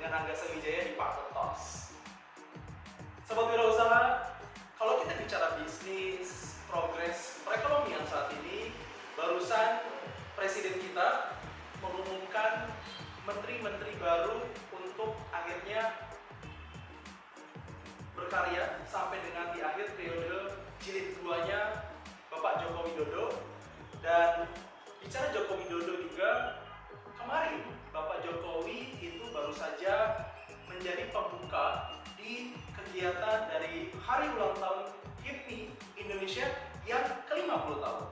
dengan Angga Sriwijaya di Partner Talks. Sobat wirausaha, kalau kita bicara bisnis, progres perekonomian saat ini, barusan Presiden kita mengumumkan menteri-menteri baru untuk akhirnya berkarya sampai dengan di akhir periode jilid 2-nya Bapak Joko Widodo. Dan bicara Joko Widodo juga, kemarin Bapak Jokowi itu baru saja menjadi pembuka di kegiatan dari hari ulang tahun HIPMI Indonesia yang ke-50 tahun,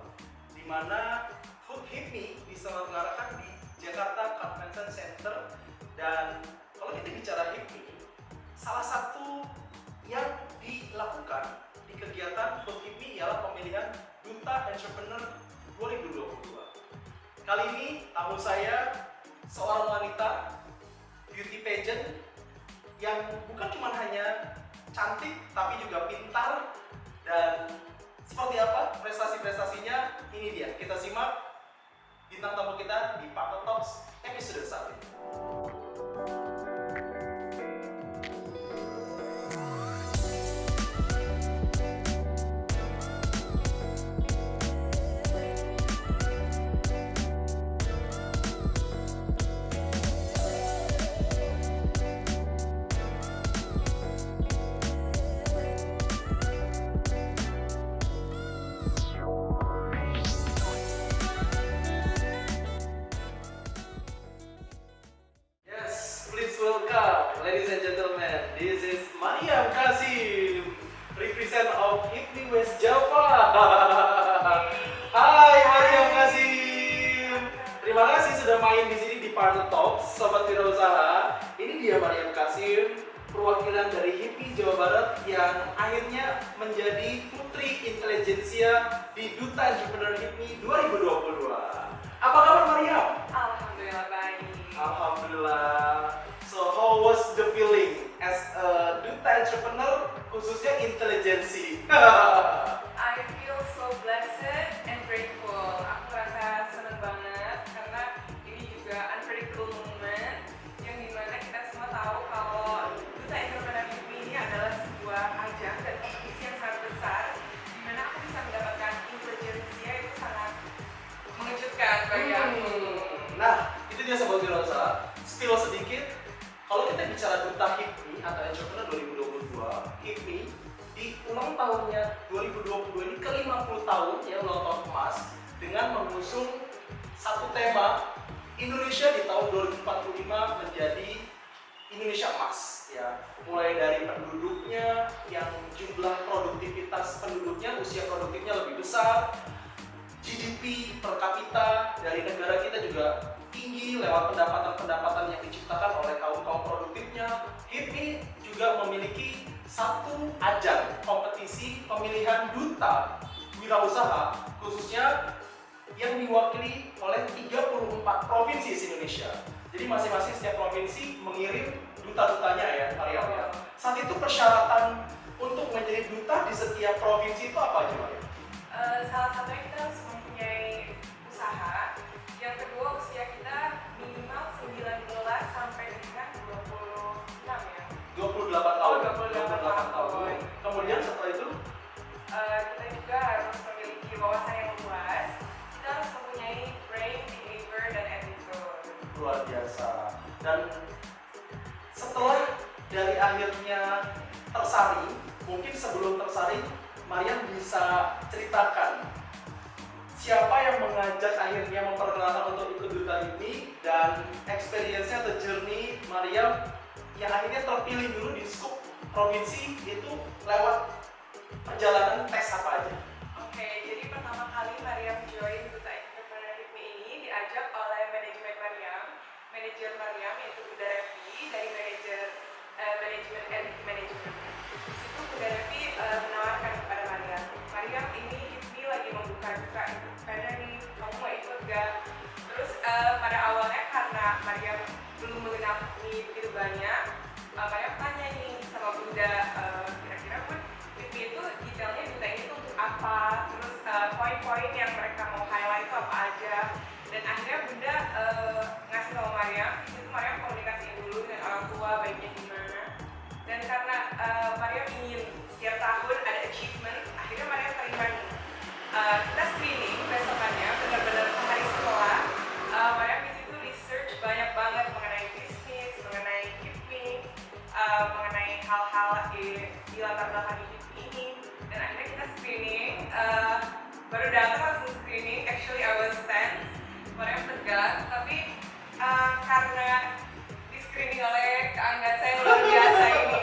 di mana HUT HIPMI diselenggarakan di Jakarta Convention Center. Dan kalau kita bicara HIPMI, salah satu yang dilakukan di kegiatan HUT HIPMI ialah pemilihan Duta Entrepreneur 2022. Kali ini tamu saya seorang wanita beauty pageant yang bukan cuma hanya cantik tapi juga pintar. Dan seperti apa prestasi-prestasinya, ini dia, kita simak bintang tamu kita di Partner Talks episode 1 ini. Welcome, ladies and gentlemen. This is Mariam Kasim, represent of HIPMI West Java. Hai Mariam Kasim. Terima kasih sudah main di sini di Partner Talks, sobat wirausaha. Ini dia Mariam Kasim, perwakilan dari HIPMI Jawa Barat yang akhirnya menjadi putri intelijensia di Duta Entrepreneur HIPMI 2022. Apa kabar Mariam? Alhamdulillah baik. Alhamdulillah. So how was the feeling as a Duta Entrepreneur khususnya intelijensi? I feel so blessed and grateful. Aku merasa senang banget karena ini juga unpredictable moment yang dimana kita semua tahu kalau Duta Entrepreneur ini adalah sebuah ajang dan kompetisi yang sangat besar, dimana aku bisa mendapatkan intelijensi itu sangat mengejutkan bagi aku. Nah, itu dia sobat wirausaha. Spill sedikit. Kalau kita bicara Duta HIPMI atau Entrepreneur 2022, HIPMI di ulang tahunnya 2022 ini ke-50 tahun ya, ulang tahun emas, dengan mengusung satu tema Indonesia di tahun 2045 menjadi Indonesia emas ya. Mulai dari penduduknya yang jumlah produktivitas penduduknya, usia produktifnya lebih besar, GDP per kapita dari negara kita juga tinggi lewat pendapatan-pendapatan yang diciptakan oleh kaum-kaum produktifnya. HIPMI juga memiliki satu ajang kompetisi pemilihan duta wirausaha khususnya yang diwakili oleh 34 provinsi di Indonesia. Jadi masing-masing setiap provinsi mengirim duta-dutanya ya, Mariam ya. Saat itu persyaratan untuk menjadi duta di setiap provinsi itu apa aja, Mariam? Salah satunya kita harus mempunyai usaha. Yang kedua, usia kita minimal 19 sampai dengan 26 ya. 28 tahun. 28 tahun. Kemudian setelah itu Kita juga harus memiliki wawasan yang luas. Kita harus mempunyai brain, behavior, dan attitude. luar biasa. Dan setelah dari akhirnya tersaring, mungkin sebelum tersaring, Mariam bisa ceritakan siapa yang mengajak akhirnya memperkenalkan untuk ikut duta ini, dan experience-nya atau journey Mariam yang akhirnya terpilih dulu di skup provinsi itu lewat perjalanan tes apa aja? Oke, jadi pertama kali Mariam join Duta Entrepreneur HIPMI ini diajak oleh manajer Mariam yaitu Bunda Revi dari manajemen Elite Management. Di situ Bunda Revi menawarkan kepada Mariam ini HIPMI lagi membuka Duta Entrepreneur nih, kamu mau ikut gak? Terus pada awalnya karena Mariam belum mengenal HIPMI begitu banyak, Mariam tanya nih sama Bunda, kira-kira Bun, HIPMI itu detailnya duta ini tuh untuk apa? Terus poin-poin yang mereka mau highlight itu apa aja? Dan akhirnya Bunda ngasih sama Mariam, itu Mariam komunikasiin dulu dengan orang tua, karena Mariam ingin setiap tahun ada achievement, akhirnya Mariam terima nih. Kita screening besokannya, benar-benar sehari setelah. Mariam di situ research banyak banget mengenai bisnis, mengenai HIPMI, mengenai hal-hal di latar belakang HIPMI ini. Dan akhirnya kita screening, baru datang langsung screening. Actually I was tense, Mariam tegang, tapi karena di screening oleh keangkat saya luar biasa ini,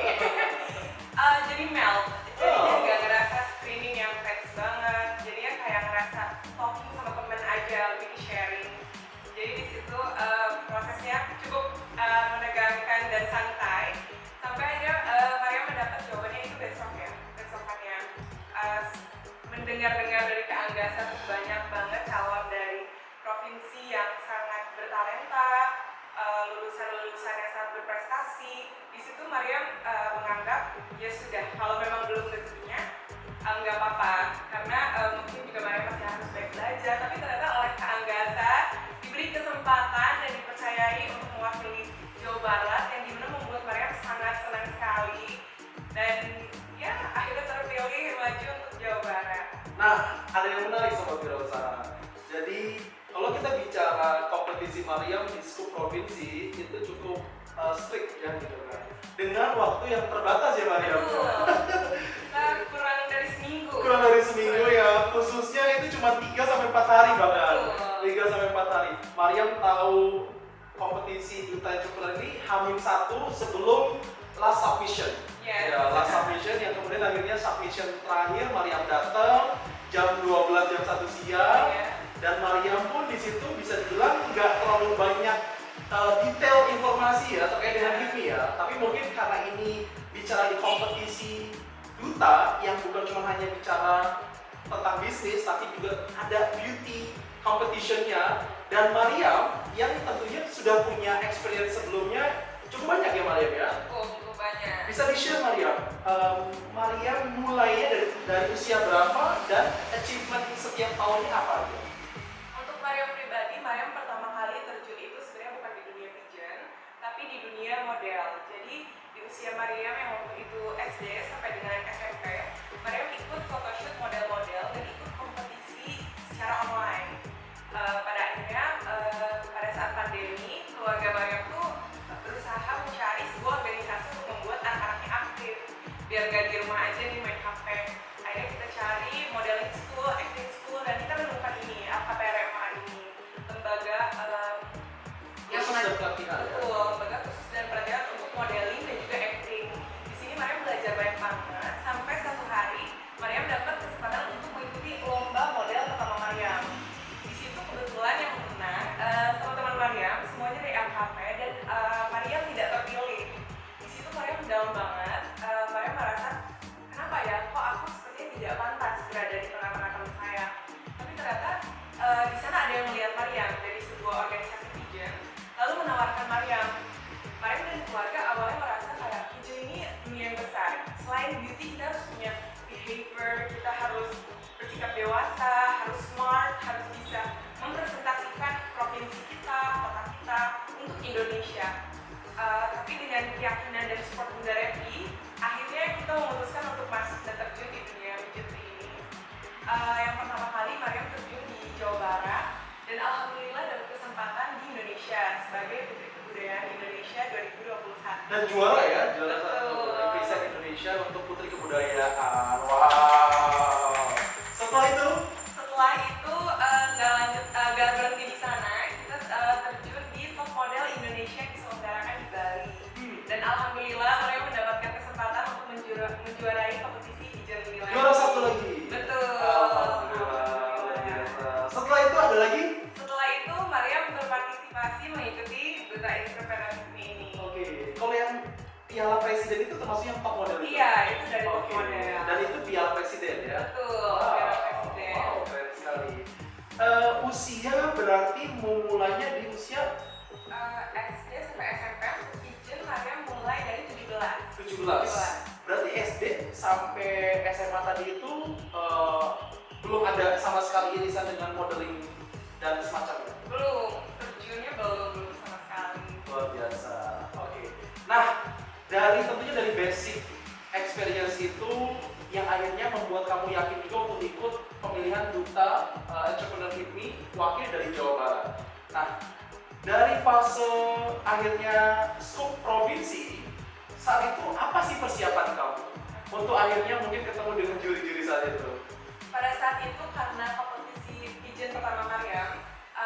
jadi melt. Jadinya nggak ngerasa screening yang tense banget, jadinya kayak ngerasa talking sama temen aja, lebih sharing. Jadi di situ prosesnya cukup menegangkan dan santai. Sampai akhirnya Mariam mendapat jawabannya itu besokannya. Mendengar-dengar dari keanggasan banyak banget calon dari provinsi yang sangat bertalenta, lulusan-lulusan yang sangat berprestasi. Di situ Mariam menganggap ya sudah, kalau memang belum rezekinya nggak apa-apa, karena mungkin juga Mariam masih harus baik belajar. Tapi ternyata oleh keanggasan diberi kesempatan dan dipercayai untuk mewakili Jawa Barat, yang dimana membuat Mariam sangat senang sekali, dan ya akhirnya terpilih maju untuk Jawa Barat. Nah, ada yang menarik Sobat Wirausaha. Jadi kalau kita bicara kompetisi Mariam di skup provinsi itu cukup strict ya gitu kan. Dengan waktu yang terbatas ya Mariam. Kurang dari seminggu. Kurang dari seminggu ya. Khususnya itu cuma 3 sampai 4 hari bahkan. 3 sampai 4 hari. Mariam tahu kompetisi Duta Entrepreneur ini H-1 sebelum last submission. Yes. Ya, last submission yang kemudian akhirnya submission terakhir Mariam datang jam 12 jam 1 siang. Yeah. Dan Mariam pun di situ bisa dibilang nggak terlalu banyak detail informasi ya terkait dengan HIPMI ya. Tapi mungkin karena ini bicara di kompetisi duta yang bukan cuma hanya bicara tentang bisnis, tapi juga ada beauty competitionnya. Dan Mariam yang tentunya sudah punya experience sebelumnya cukup banyak ya Mariam ya. Cukup banyak. Bisa di-share Mariam, Mariam mulainya dari usia berapa dan achievement setiap tahunnya apa aja? Untuk Mariam pribadi, Mariam pertama kali terjun itu sebenarnya bukan di dunia pigeon, tapi di dunia model. Jadi di usia Mariam yang waktu itu SD sampai dengan SMP, Mariam ikut photoshoot model-model dan ikut kompetisi secara online. Pada akhirnya pada saat pandemi, keluarga Mariam tuh berusaha mencari sebuah organisasi untuk membuat anak-anaknya aktif, biar gak di rumah aja nih main HP. Akhirnya kita cari modeling school, acting school, dan kita menemukan ini, LKPRMA ini, lembaga yang Khusus dan pelatihan ya? betul, lembaga khusus dan pelatihan untuk modeling dan juga acting. Di sini Mariam belajar banyak banget, sampai satu hari Mariam dapat kesempatan untuk mengikuti lomba model pertama Mariam. Di situ kebetulan yang menang teman-teman Mariam semuanya dari LKP, dan Mariam tidak terpilih. Di situ Mariam down banget. Mariam merasa kenapa ya, kok aku sepertinya tidak pantas berada di tengah-tengah teman saya. Tapi ternyata di sana ada yang melihat Mariam dari sebuah organisasi pigeon, lalu menawarkan Mariam. Mariam dan keluarga awalnya merasa kayak pigeon ini dunia yang besar. Selain beauty, kita harus punya behavior, kita harus bersikap dewasa, harus smart, harus bisa mempresentasikan provinsi kita, kota kita untuk Indonesia. Tapi dengan keyakinan dan support Bunda Revi, akhirnya kita memutuskan untuk masuk dan terjun di dunia pigeon ini. Yang pertama kali Mariam terjun di Jawa Barat, dan alhamdulillah dapat kesempatan di Indonesia sebagai Putri Kebudayaan Indonesia 2021. Dan juara ya, juara satu represent Indonesia untuk Putri Kebudayaan. Wow. Setelah itu nggak berhenti di sana, kita terjun di Top Model Indonesia yang diselenggarakan di Bali. Dan alhamdulillah Mariam mendapatkan kesempatan untuk menjuarai kompetisi pigeon nilai. juara satu lagi. Betul. Alhamdulillah. Setelah itu ada lagi? Setelah itu Mariam berpartisipasi mengikuti Duta Entrepreneur ini. Oke. Kalau yang Piala Presiden itu termasuk yang top model itu? Iya, itu dari Top Oke. Model. Dan itu Piala Presiden ya? Betul, Piala Presiden. Wow, keren sekali. Usia berarti memulainya di usia SD sampai SMP untuk pigeon Mariam mulai dari 17. 17. Berarti SD sampai SMA tadi itu belum ada sama sekali irisan dengan modeling dan semacamnya? Belum, terjunnya belum sama sekali. Luar biasa. Oke. Nah, tentunya dari basic experience itu yang akhirnya membuat kamu yakin juga untuk ikut pemilihan duta Entrepreneur HIPMI wakil dari Jawa Barat. Nah, dari fase akhirnya scope provinsi, saat itu apa sih persiapan kamu untuk akhirnya mungkin ketemu dengan juri-juri saat itu? Pada saat itu karena kompetisi pigeon pertama Mariam,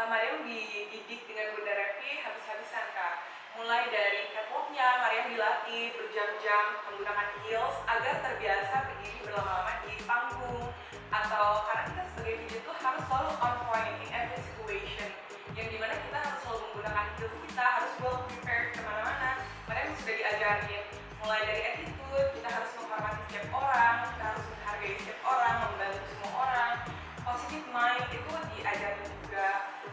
Mariam dididik dengan Bunda Revi habis-habisan Kak. Mulai dari catwalknya, Mariam dilatih berjam-jam menggunakan heels agar terbiasa berdiri berlama-lama di panggung. Atau karena kita sebagai pigeon itu harus selalu on point in every situation, yang dimana kita harus selalu menggunakan heels kita, harus well prepared kemana-mana. Mariam sudah diajarin mulai dari attitude, kita harus menghormati setiap orang, kita harus menghargai setiap orang, membantu semua orang. Positive mind itu diajarin juga,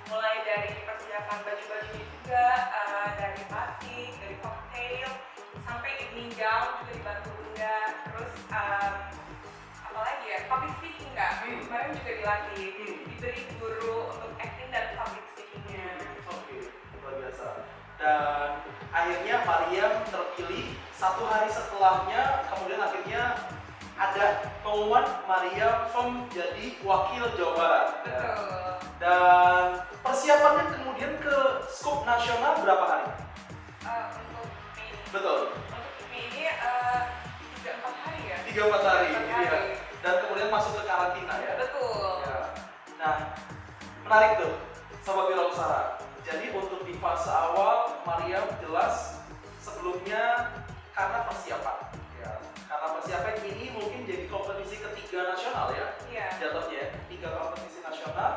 mulai dari persiapan baju-bajunya juga, dari batik, dari cocktail, sampai evening gown juga dibantu Bunda. Terus apalagi ya, public speaking Kak, kemarin juga dilatih, diberi guru untuk acting dan public speakingnya. Oke, luar biasa. Dan akhirnya Mariam terpilih, satu hari setelahnya kemudian akhirnya ada pengumuman Mariam firm jadi wakil Jawa Barat. Betul. Dan persiapannya kemudian ke scope nasional berapa hari? Untuk ini, Betul. untuk ini 3-4 hari ya. 3-4 hari. 3-4 Iya. hari. Dan kemudian masuk ke karantina ya. Betul. Ya. Nah, menarik tuh, Sobat Wirausaha. Jadi untuk di fase awal, Mariam jelas sebelumnya karena persiapan. Ya, karena persiapan ini mungkin jadi kompetisi ketiga nasional ya. Iya. Jatuhnya ya, 3 kompetisi nasional.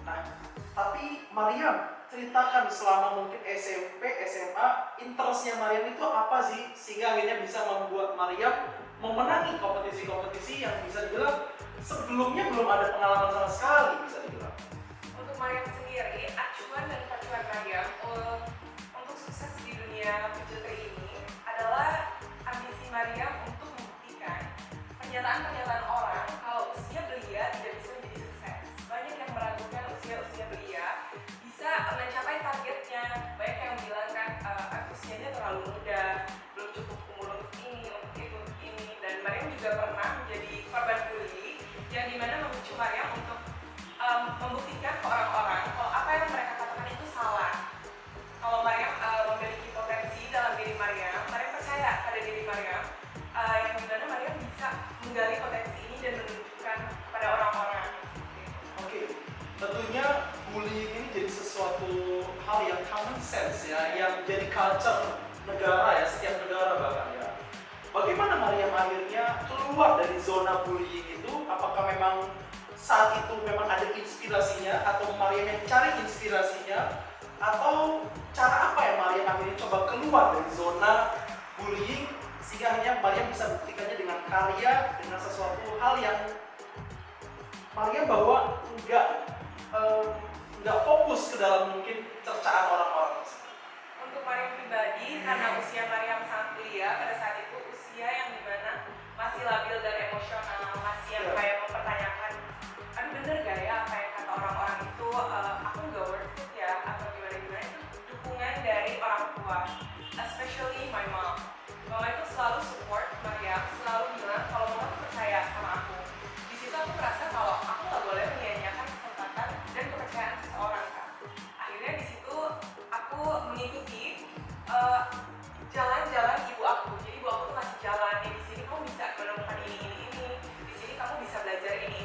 Nah, tapi Mariam ceritakan selama mungkin SMP, SMA, interestnya Mariam itu apa sih sehingga akhirnya bisa membuat Mariam memenangi kompetisi-kompetisi yang bisa dibilang sebelumnya belum ada pengalaman sama sekali bisa dibilang. Untuk Mariam sendiri, acuan dan pacuan Mariam untuk sukses di dunia pageantry ini adalah ambisi Mariam untuk membuktikan pernyataan-pernyataan orang kalau usia belia tidak bisa menjadi sukses. Banyak yang meragukan usia belia bisa mencapai targetnya. Banyak yang bilang kan usianya terlalu muda, belum cukup umur untuk ini, untuk itu, untuk ini. Dan Mariam juga pernah menjadi korban bully yang dimana memicu Mariam untuk membuktikan ke orang-orang kalau apa yang mereka katakan itu salah. Kalau Mariam memiliki potensi dalam diri Mariam, Mariam percaya pada diri Mariam, yang dimana Mariam bisa menggali potensi ini dan menunjukkan kepada orang-orang. Oke, tentunya bullying ini jadi sesuatu hal yang common sense ya, yang jadi culture negara ya, setiap negara bahkan ya. Bagaimana Mariam akhirnya keluar dari zona bullying itu? Apakah memang saat itu memang ada inspirasinya atau Mariam yang cari inspirasinya? Atau cara apa yang Mariam akhirnya coba keluar dari zona bullying sehingga akhirnya Mariam bisa buktikannya dengan karya, dengan sesuatu hal yang Mariam bahwa nggak fokus ke dalam mungkin cercaan orang-orang. Untuk Mariam pribadi, karena usia Mariam sangat belia pada saat itu, usia yang dimana masih labil dan emosional, masih yang kayak mempertanyakan, aduh bener gak ya apa yang kata orang-orang itu, aku nggak worth it ya, atau gimana-gimana. Itu dukungan dari orang tua, especially my mom. Mama itu selalu support Mariam, selalu bilang kalau mama tuh percaya sama aku. Di situ aku merasa kalau aku nggak boleh menyia-nyiakan kesempatan dan kepercayaan seseorang kan. Akhirnya di situ aku mengikuti jalan-jalan ibu aku. Jadi ibu aku tuh ngasih jalan, di sini kamu bisa menemukan ini, di sini kamu bisa belajar ini.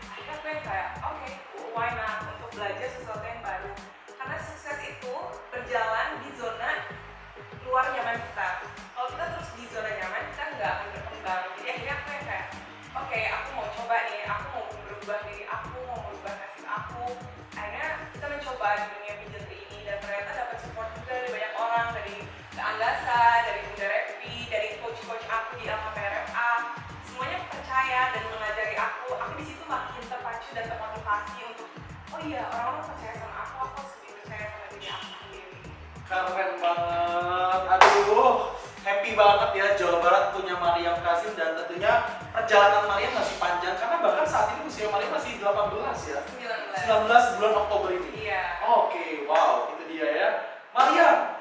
Akhirnya aku yang kayak, oke, why not untuk belajar sesuatu yang baru. Karena sukses itu berjalan di zona luar nyaman kita. Kalau kita terus di zona nyaman, kita nggak akan berkembang. Jadi akhirnya aku yang kayak, oke, aku mau coba nih, aku mau berubah diri aku, mau merubah nasib aku. Akhirnya kita mencoba di dunia pageantry ini dan ternyata dapat support juga dari banyak orang, dari Kak Anggasa, dari Bunda Revi, dari coach-coach aku di LKPRFA. Semuanya percaya dan mengajari aku. Aku di situ makin terpacu dan termotivasi untuk, oh iya, orang-orang percaya sama aku harus lebih percaya sama diri aku sendiri. Keren banget, aduh, happy banget ya Jawa Barat punya Mariam Kasim dan tentunya perjalanan Mariam masih panjang karena bahkan saat ini usia Mariam masih 18 ya. 19 bulan Oktober ini. Iya. Oke, wow, itu dia ya. Mariam,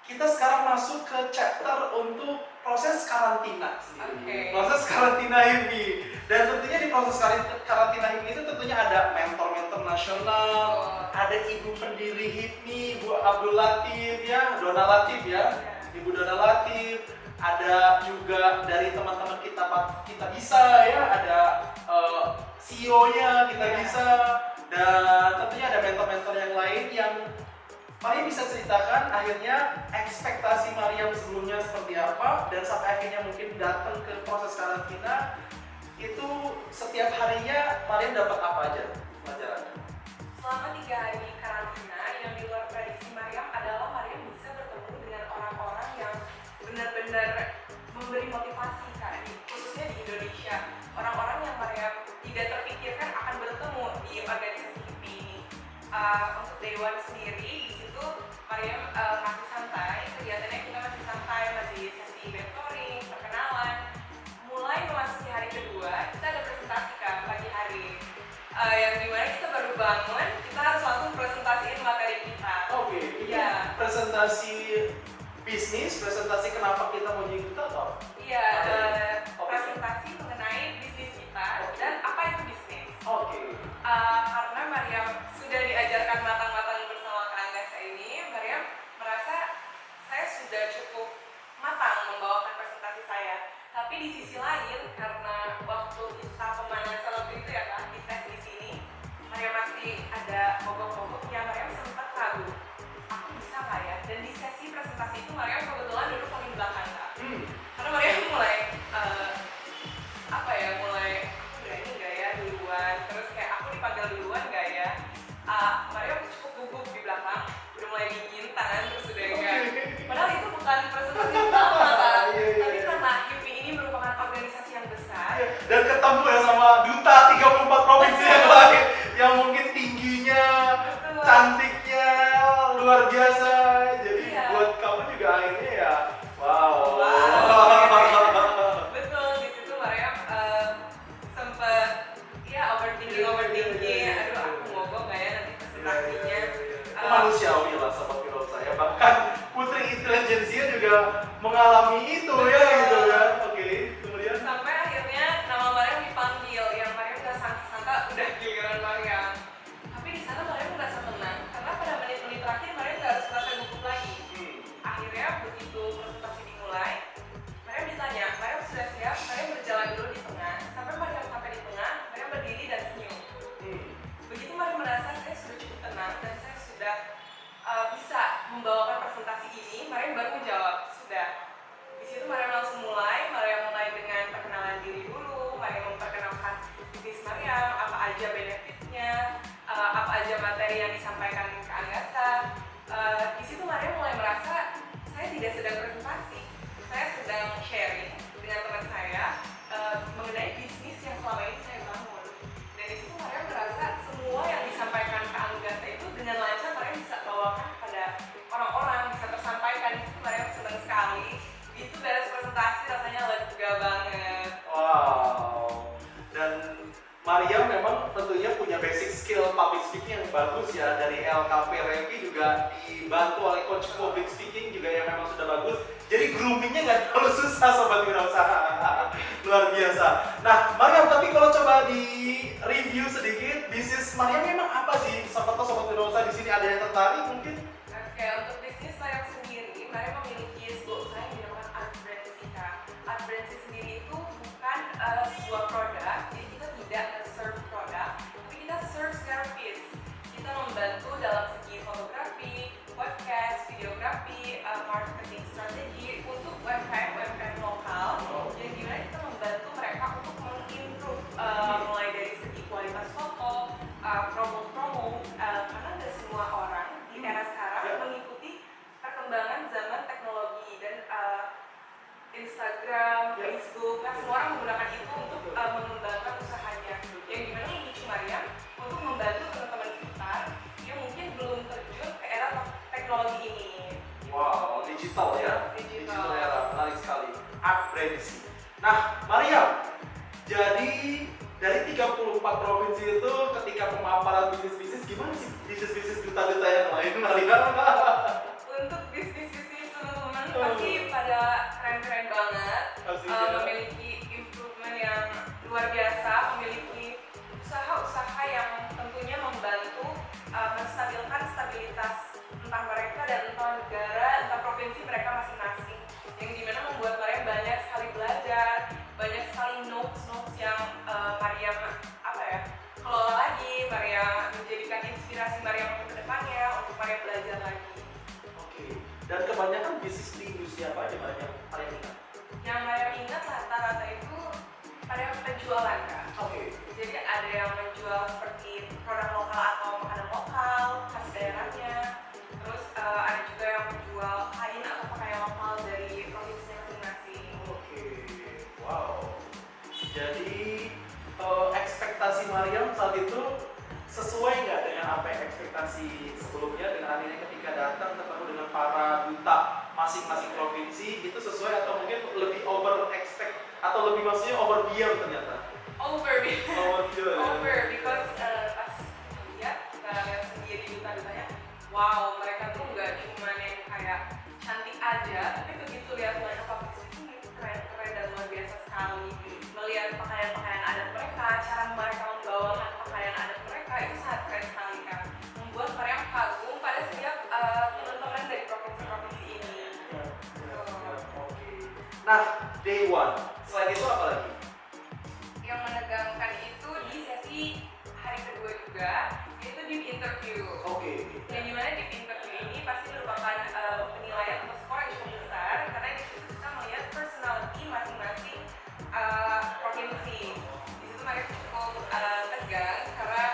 kita sekarang masuk ke chapter untuk proses karantina sendiri. Oke. Proses karantina HIPMI. Dan tentunya di proses karantina HIPMI itu tentunya ada mentor-mentor nasional, ada ibu pendiri HIPMI, Bu Abdul Latif ya, Dona Latif ya, Ibu Dona Latif. Ada juga dari teman-teman kita bisa ya, ada CEO-nya kita bisa, dan tentunya ada mentor-mentor yang lain yang Maria bisa ceritakan akhirnya ekspektasi Maria sebelumnya seperti apa, dan sampai akhirnya mungkin datang ke proses karantina itu setiap harinya Maria dapat apa aja pelajarannya? Selama 3 hari karantina yang di luar prediksi Mariam adalah Mariam bisa bertemu dengan orang-orang yang benar-benar memberi motivasi Kak, khususnya di Indonesia. Orang-orang yang Mariam tidak terpikirkan akan bertemu di organisasi HIPMI ini. Untuk Day One sendiri, di situ Mariam masih santai, kegiatannya kita masih santai, masih sesi mentoring, perkenalan. Mulai memasuki hari kedua, kita ada presentasi Kak pagi hari. Yang dimana kita baru bangun, kita harus langsung presentasiin materi kita. Oke, ini presentasi bisnis, presentasi kenapa kita mau jadi duta atau? Iya, presentasi mengenai bisnis kita dan apa itu bisnis. Oke. Karena Mariam sudah diajarkan matang-matang bersama Kak Anggasa ini, Mariam merasa saya sudah cukup matang membawakan presentasi saya. Tapi di sisi lain, karena waktu kita pemanasan waktu itu ya Kak, di tes di sini, Mariam masih ada mogok-mogoknya, Mariam sempat ragu, aku bisa nggak ya? Dan di sesi presentasi itu Mariam kebetulan duduk paling belakang Kak. Karena Mariam mulai mulai aku berani nggak ya duluan, terus kayak aku dipanggil duluan nggak ya? Mariam cukup gugup di belakang, udah mulai dingin tangan terus udah enggak. Padahal itu bukan presentasi utama Kak, tapi karena HIPMI ini merupakan organisasi yang besar. Dan ketemu ya sama duta 34 provinsi yang lain yang mungkin tingginya, cantiknya luar biasa. Jadi buat kamu juga akhirnya ya wow. Betul, di situ Mariam sempet overthinking. Aduh, aku mogok nggak ya nanti presentasinya. Manusiawi lah sobat Wiro saya, bahkan Putri Intelijensia juga mengalami itu ya gitu kan. Oke, kemudian sampai akhirnya nama Mariam dipanggil, yang Mariam nggak sangka udah giliran Mariam. Tapi di sana Mariam merasa tenang karena pada menit-menit terakhir Mariam nggak harus merasa gugup lagi. Akhirnya begitu presentasi dimulai, Mariam ditanya, Mariam sudah siap? Mariam berjalan dulu di tengah, sampai Mariam sampai di tengah, Mariam berdiri dan senyum. Begitu Mariam merasa saya sudah cukup tenang dan saya sudah bisa membawakan presentasi ini, Mariam baru menjawab, sudah. Di situ Mariam langsung mulai dengan perkenalan diri dulu, Mariam memperkenalkan bisnis Mariam, apa aja benefitnya, apa aja materi yang disampaikan ke Anggasa. Di situ Mariam mulai merasa saya tidak sedang presentasi, saya sedang sharing dengan teman saya mengenai bisnis yang selama ini saya bangun. Dan di situ Mariam merasa semua yang disampaikan ke Anggasa itu dengan lancar Mariam bisa bawakan kepada orang-orang, bisa tersampaikan. Di situ Mariam senang sekali. Itu beres presentasi rasanya lega banget. wow. Dan Maria memang tentunya punya basic skill public speaking yang bagus ya. Dari LKP Revi juga dibantu oleh coach public speaking juga yang memang sudah bagus. Jadi groomingnya nggak terlalu susah sobat wirausaha. Luar biasa. Nah, Maria, tapi kalau coba di review sedikit, bisnis Maria memang apa sih? Siapa tahu sobat wirausaha di sini ada yang tertarik mungkin? Oke, untuk bisnis Mariam sendiri, Mariam memiliki sebuah usaha yang dinamakan Art Brandsy. Art Brandsy sendiri itu bukan sebuah produk, jadi kita tidak serve produk, tapi kita serve service. Kita membantu dalam segi fotografi, podcast, videografi, marketing strategi untuk UMKM lokal. Yang dimana kita membantu mereka untuk mengimprove mulai dari segi kualitas foto, promo-promo, karena nggak semua orang di era sekarang mengikuti perkembangan zaman teknologi dan Instagram, Facebook, nah semua orang menggunakan itu untuk mengembangkan usahanya. Yang dimana lucu Mariam untuk membantu teman-teman sekitar yang mungkin belum terjun ke era teknologi ini. Wow, digital ya? Digital era, menarik sekali. Art Brandsy. Nah, Maria, jadi dari 34 provinsi itu ketika pemaparan bisnis-bisnis, gimana sih bisnis-bisnis duta-duta yang lain, Maria? Untuk bisnis-bisnis seluruh ekspektasi sebelumnya dengan akhirnya ketika datang ketemu dengan para duta masing-masing provinsi itu sesuai atau mungkin lebih over expect atau lebih maksudnya over beyond ternyata? Over Over beyond. over because pas kita lihat sendiri duta-dutanya, wow, mereka tuh nggak cuma yang kayak cantik aja, tapi begitu lihat mereka public itu keren-keren dan luar biasa sekali. Melihat pakaian-pakaian adat mereka, cara mereka membawakan pakaian adat mereka itu sangat keren sekali kan, membuat mereka kagum pada setiap teman-teman dari provinsi-provinsi ini. Oke. Nah, day one. Selain itu apa lagi? Yang menegangkan itu di sesi hari kedua juga, yaitu deep interview. Oke. Yang dimana deep interview ini pasti merupakan penilaian atau skor yang cukup besar, karena di situ kita melihat personality masing-masing provinsi. Di situ mereka cukup tegang karena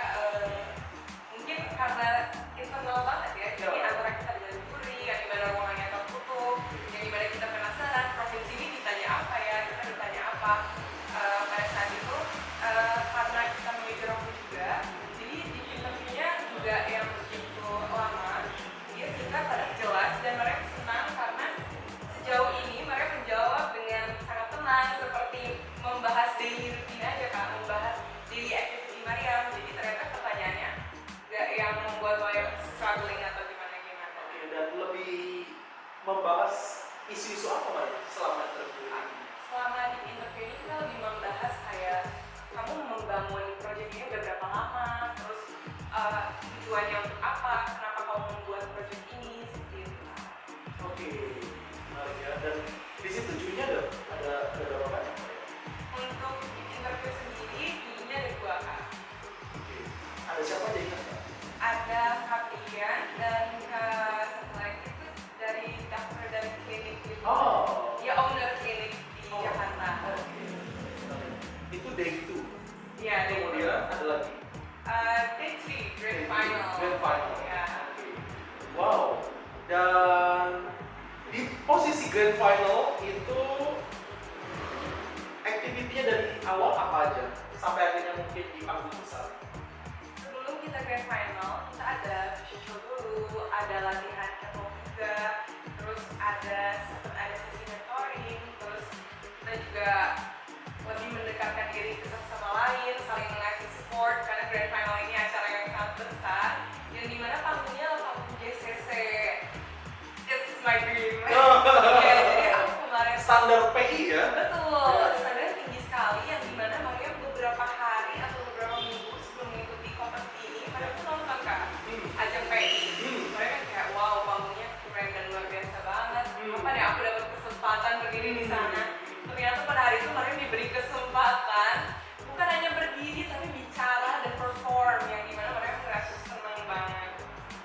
mungkin karena internal banget ya. Jadi antara kita dengan juri, yang dimana ruangannya tertutup, yang dimana kita penasaran provinsi ini ditanya apa ya, kita ditanya apa. Pada saat itu karena kita major aku juga, jadi di interviewnya juga yang begitu lama, dia singkat padat jelas dan mereka senang karena sejauh ini mereka menjawab dengan sangat tenang, seperti membahas daily routine aja Kak, membahas daily activity Mariam. Jadi ternyata pertanyaannya gak yang membuat Mariam struggling atau gimana-gimana. Oke, dan lebih membahas isu-isu apa Mbak selama interview ini? Selama di interview ini kita lebih membahas kayak kamu membangun proyek ini udah berapa lama, terus tujuannya untuk apa, kenapa kamu membuat proyek ini, seperti itu. Oke, menarik ya. Dan di situ jurinya ada berapa banyak? Untuk interview sendiri, jurinya ada 2 Kak. Oke. Ada siapa aja ingat Mbak? Ada Kaprian dan satu lagi itu dari dokter dari klinik gitu. Oh. Dia owner klinik di Jakarta. Oke. Itu day 2. Iya, dari Kemudian ada lagi. day 3, grand final. Grand final. Ya. Oke. Wow. Dan di posisi grand final itu aktivitinya dari awal apa aja sampai akhirnya mungkin di panggung besar. Sebelum kita grand final, kita ada fashion show dulu, ada latihan catwalk juga, terus ada sesi mentoring, terus kita juga lebih mendekatkan diri ke satu sama lain, saling ngasih support karena grand final ini acara yang sangat besar, yang dimana panggungnya adalah panggung JCC. It's my dream. Ya, jadi aku kemarin Standar PI ya. betul, standar tinggi sekali yang dimana Maria beberapa hari atau beberapa minggu sebelum mengikuti kompetisi ini mereka tuh nonton Kak ajang PI. Mereka kayak wow, panggungnya keren dan luar biasa banget. Kapan ya aku dapat kesempatan berdiri di sana? Ternyata pada hari itu Maria diberi kesempatan bukan hanya berdiri tapi bicara dan perform, yang dimana Maria merasa senang banget.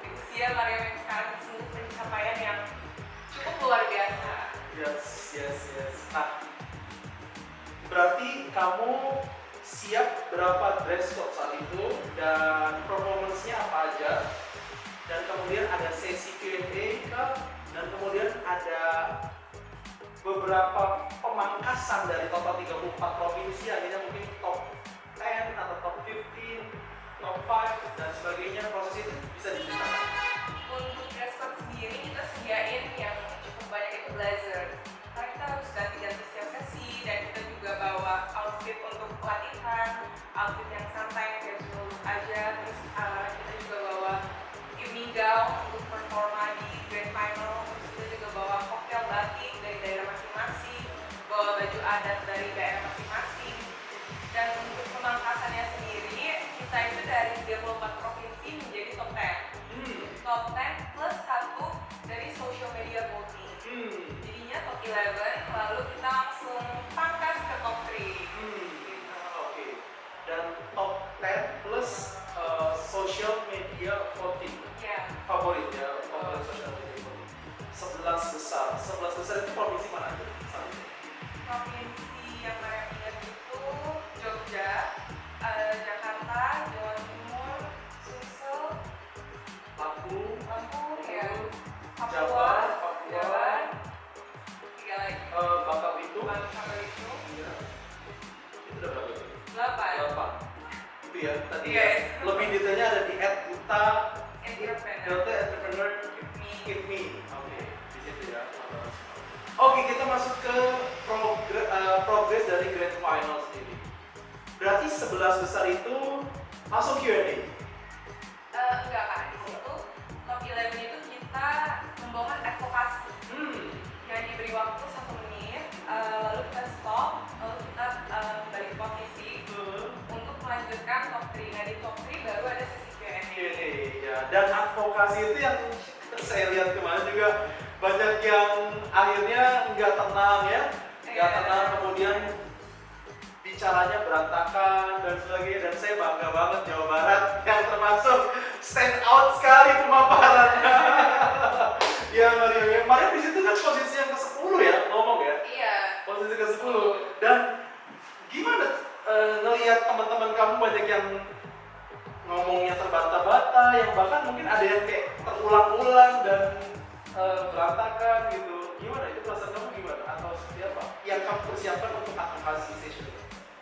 Di usia Maria yang sekarang sungguh pencapaian yang cukup luar biasa. Yes. Nah, berarti kamu siap berapa dress code saat itu dan performance-nya apa aja? Dan kemudian ada sesi Q&A kah? Dan kemudian ada beberapa pemangkasan dari total 34 provinsi, akhirnya mungkin top 10 atau top 15, top 5 dan sebagainya. Proses itu bisa diceritakan. Untuk dress code sendiri kita sediain yang cukup banyak itu blazer. Karena kita harus ganti-ganti setiap sesi dan kita juga bawa outfit untuk latihan, outfit yang santai, casual look aja. Terus kita juga bawa evening gown untuk performa di grand final. Terus kita juga bawa cocktail batik dari daerah masing-masing, bawa baju adat dari daerah masing-masing. Dan untuk pemangkasannya sendiri, kita itu dari 34 provinsi menjadi top 10. Top 10 plus 1 dari social media voting. Jadinya top 11, lalu kita langsung pangkas ke top 3. Gitu. Oke. Dan top 10 plus social media voting. Ya, Favorit ya, favorit social media voting. 11 besar. 11 besar itu provinsi mana aja? Saat itu? provinsi yang mereka ingat itu Jogja, Jakarta, Jawa Timur, Sulsel, Lampung, Lampung, ya, Jabar, Papua, Papua, Jawa, 3 lagi, Bangka Belitung. Bangka Belitung, Iya. Itu udah berapa? 8. 8. Itu ya tadi Iya. ya. Lebih detailnya ada di @uta berarti 11 besar itu langsung Q&A? Enggak Kak, di situ top 11 itu kita membawakan advokasi yang diberi waktu 1 menit, lalu kita stop, lalu kita balik posisi untuk melanjutkan top 3. Nah di top 3 baru ada sesi Q&A. Q&A ya. Dan advokasi itu yang saya lihat kemarin juga banyak yang akhirnya nggak tenang ya, nggak tenang, kemudian bicaranya berantakan dan sebagainya. Dan saya bangga banget Jawa Barat yang termasuk stand out sekali pemaparannya. Ya Maria di situ kan posisi yang ke-10 ya ngomong ya. Iya. Posisi ke-10. Dan gimana ngelihat teman-teman kamu banyak yang ngomongnya terbata-bata, yang bahkan mungkin ada yang kayak terulang-ulang dan berantakan gitu. Gimana itu perasaan kamu gimana? Atau seperti apa yang kamu persiapkan untuk advokasi session itu?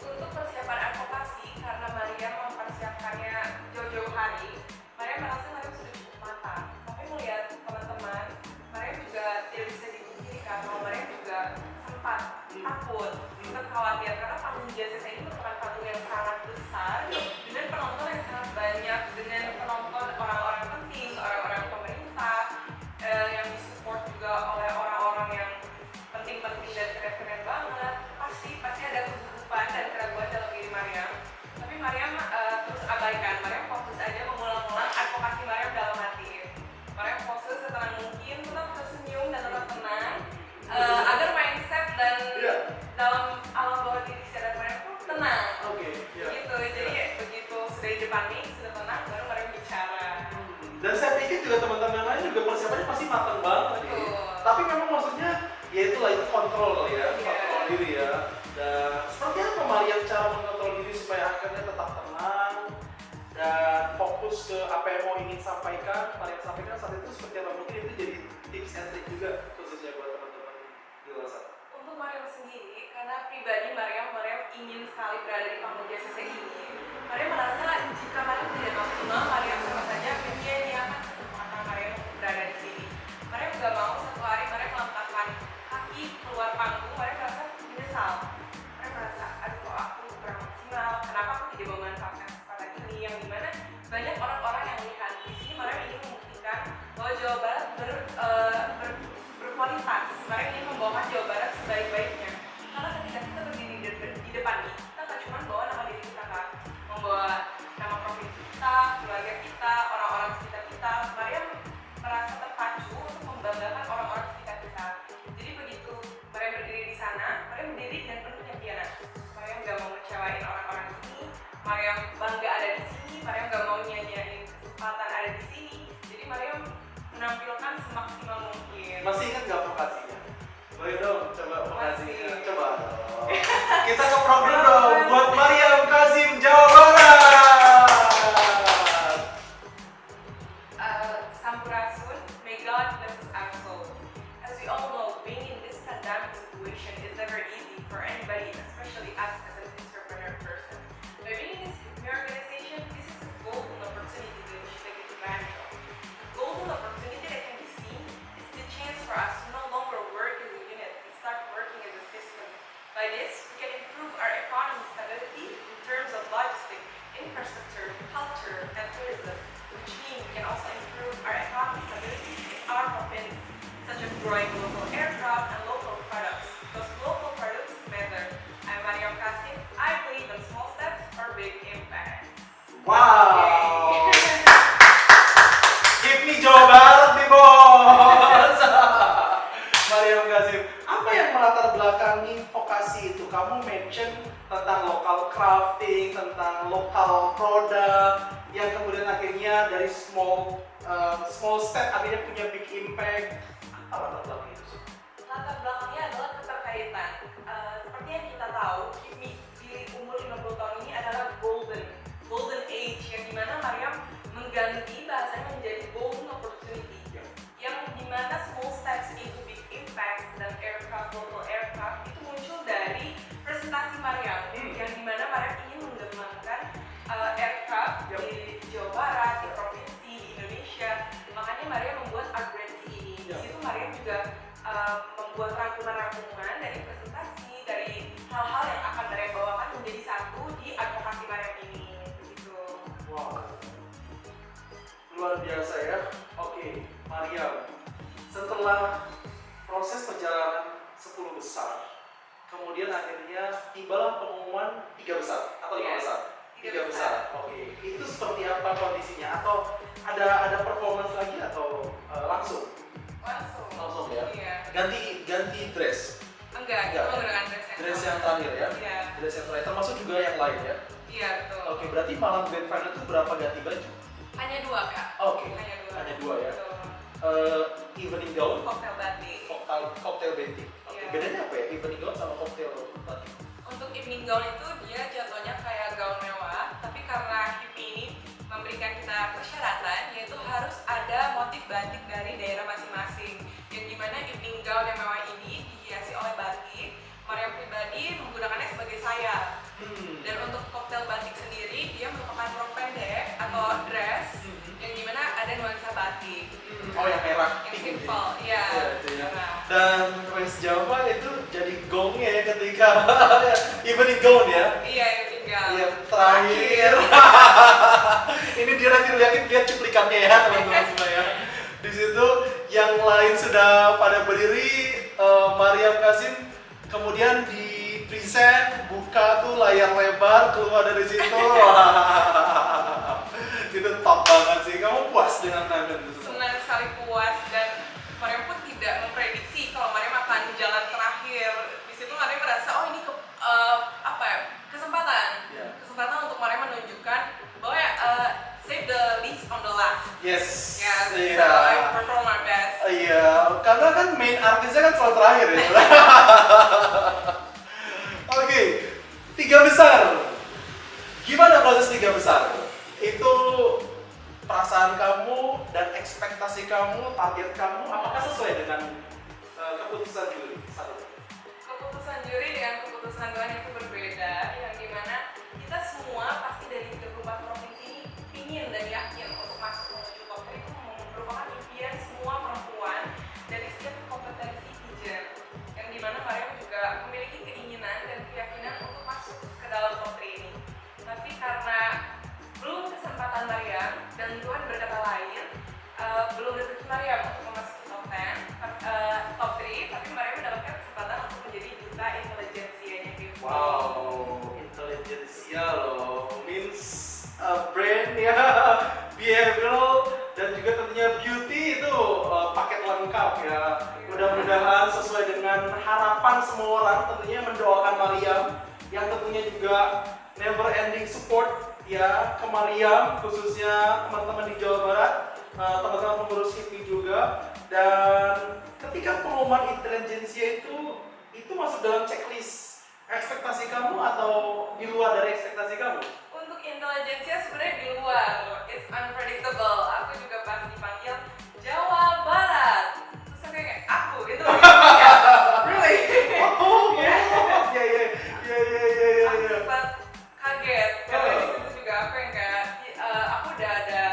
Untuk persiapan advokasi, karena Maria mempersiapkannya jauh-jauh hari, Maria merasa Maria sudah cukup matang. Tapi melihat teman-teman, Maria juga tidak bisa dipungkiri kalau Maria juga sempat takut, sempat khawatir karena panggung JCC ini merupakan panggung yang sangat besar dengan penonton yang sangat banyak, dengan penonton orang-orang penting, orang-orang pemerintah, yang disupport juga oleh orang-orang yang penting-penting dan keren-keren banget. Pasti ada kegugupan dan keraguan dalam diri Mariam. Tapi Mariam terus abaikan. Mariam fokus aja mengulang-ulang advokasi Mariam dalam hati. Mariam fokus setenang mungkin, tetap tersenyum dan tetap tenang, agar mindset dan dalam alam bawah diri sadar Mariam pun tenang. Begitu. Jadi begitu sudah di depan nih, sudah tenang, baru Mariam bicara. Dan saya pikir juga teman-teman lain juga persiapannya pasti matang banget ya. Tapi memang maksudnya ya itulah, itu kontrol kali ya, kontrol diri ya. Dan seperti apa Maria cara mengontrol diri supaya akhirnya tetap tenang dan fokus ke apa yang mau ingin sampaikan, Maria sampaikan saat itu seperti apa? Mungkin itu jadi tips and trick juga khususnya buat teman-teman di luar sana. Untuk Mariam sendiri, karena pribadi Mariam ingin sekali berada di panggung JCC ini. Mariam merasa jika Mariam tidak maksimal, Mariam sama saja menyia-nyiakan kesempatan Mariam untuk berada di sini. Mariam juga mau satu hari Mariam melangkahkan kaki keluar panggung, Mariam merasa menyesal. Mariam merasa, aduh kok aku kurang maksimal, kenapa aku tidak memanfaatkan kesempatan ini, yang dimana banyak orang-orang yang melihat di sini. Mariam ingin membuktikan bahwa Jawa Barat berkualitas. Mariam ingin membawakan Jawa Barat sebaik-baiknya. Karena ketika kita berdiri di depan ini, kita tak cuma bawa nama diri kita kan, membawa nama provinsi kita, keluarga kita, orang-orang sekitar kita. Mariam merasa terpacu untuk membanggakan orang-orang sekitar kita. Jadi begitu Mariam berdiri di sana, Mariam berdiri dengan penuh keyakinan. Mariam gak mau mengecewain orang-orang di sini. Mariam bangga ada di sini. Mariam gak mau nyanyiin kesempatan ada di sini. Jadi Mariam menampilkan semaksimal mungkin. Masih ingat nggak vokasinya? Boleh dong, coba vokasinya. Masih. Coba. Kita ke program dong buat Mariam Kazim Jawa Barat. Sampurasun, may God bless our soul. As we all know, being in this pandemic situation is never easy for anybody, especially us as an entrepreneur person. By being in this organization, this is a golden opportunity that we should take advantage of. The golden opportunity that can be seen is the chance for us to no longer work as a unit and start working as a system. By this, we can improve our economy stability in terms of logistics, infrastructure, culture, and tourism, which means we can also improve our economic stability in our province, such as growing local aircraft and local products, because local products matter. I'm Mariam Kasim. I believe in small steps for big impacts. Wow. Give me Jawa Barat nih bos. Mariam Kazim, apa yang melatar belakangi vokasi itu? Kamu mention tentang local crafting, tentang lokal produk, yang kemudian akhirnya dari small step akhirnya punya big impact. Apa latar belakang itu? Latar belakangnya adalah keterkaitan. Seperti yang kita tahu, di umur 50 tahun ini adalah golden age, yang dimana Mariam mengganti bahasanya menjadi golden opportunity, yang dimana small steps into big impact dan local aircraft itu muncul dari presentasi Mariam, yang dimana Mariam ingin mengembangkan aircraft di Jawa Barat, di provinsi, di Indonesia. Makanya Mariam membuat art brand ini. Di situ Mariam juga membuat rangkuman-rangkuman dari presentasi, dari hal-hal yang akan Mariam bawakan menjadi satu di advokasi luar biasa ya. Oke, Mariam, setelah proses perjalanan 10 besar, kemudian akhirnya tibalah pengumuman 3 besar atau 5 Yes, besar? 3 3 besar. Oke, itu seperti apa kondisinya? Atau ada performance lagi atau langsung? Langsung ya. Iya. Ganti dress. Enggak, kita menggunakan Dress yang terakhir ya. Iya. Dress yang terakhir termasuk juga yang lain ya. Iya, betul. Oke, berarti malam grand final itu berapa ganti baju? Hanya 2, Kak. Oke. Hanya 2. 2 ya. Betul. Evening gown, Cocktail batik. cocktail batik. Oke, Iya. bedanya apa ya? Evening gown sama cocktail batik? Untuk evening gown itu dia jatuhnya kayak gaun mewah, tapi karena HIPMI ini memberikan kita persyaratan yaitu harus ada motif batik dari daerah masing-masing. Yang dimana evening gown yang mewah ini dihiasi oleh batik, Mariam pribadi menggunakannya sebagai sayap. Dan untuk cocktail batik sendiri dia merupakan rok pendek atau dress yang dimana ada nuansa batik. Oh, yang merah, Yang pink simple, iya. Iya, itu ya. Merah. Dan West Java itu jadi gongnya ya ketika evening gown ya. Iya, evening gown. Yang terakhir. Ini dia nanti lihat cuplikannya ya teman-teman semua ya. Di situ yang lain sudah pada berdiri, Mariam Kasim kemudian di present, buka tuh layar lebar keluar dari situ. Itu top banget sih. Kamu puas dengan tampil itu? Senang sekali, puas, dan Mariam pun tidak memprediksi kalau Mariam akan jalan terakhir. Di situ Mariam merasa oh ini kesempatan. Yeah. Kesempatan untuk Mariam menunjukkan bahwa save the least on the last. Yes. Yeah, Iya. so I perform my best. Iya, karena kan main artisnya kan selalu terakhir ya. Oke, 3 besar. Gimana proses 3 besar? Itu perasaan kamu dan ekspektasi kamu, target kamu, apakah sesuai dengan keputusan juri? Satu. Keputusan juri dengan keputusan Tuhan itu berbeda, yang dimana kita semua pasti dari 34 provinsi ini ingin dan yakin untuk masuk menuju top 3 itu merupakan impian semua perempuan dari setiap kompetensi hijab, yang dimana Mariam juga memiliki keinginan dan keyakinan untuk masuk ke dalam top 3 ini. Tapi karena belum kesempatan Mariam dan Tuhan berkata lain, belum rezeki Mariam untuk memasuki top 10, top 3, tapi Mariam mendapatkan kesempatan untuk menjadi duta intelijensianya HIPMI. Wow, intelijensia loh, means brain ya, behavioral dan juga tentunya beauty itu paket lengkap ya. Mudah-mudahan sesuai dengan harapan semua orang, tentunya mendoakan Mariam yang tentunya juga never ending support ya ke Mariam, khususnya teman-teman di Jawa Barat, teman-teman pengurus HIPMI juga. Dan ketika pengumuman intelijensia itu masuk dalam checklist ekspektasi kamu atau di luar dari ekspektasi kamu? Untuk intelijensia sebenarnya di luar, it's unpredictable. Aku juga pas dipanggil Jawa Barat, terus aku kayak aku gitu, ya, really? Oh, Ya. ya. Aku sempat kaget karena di situ juga aku yang kayak aku udah ada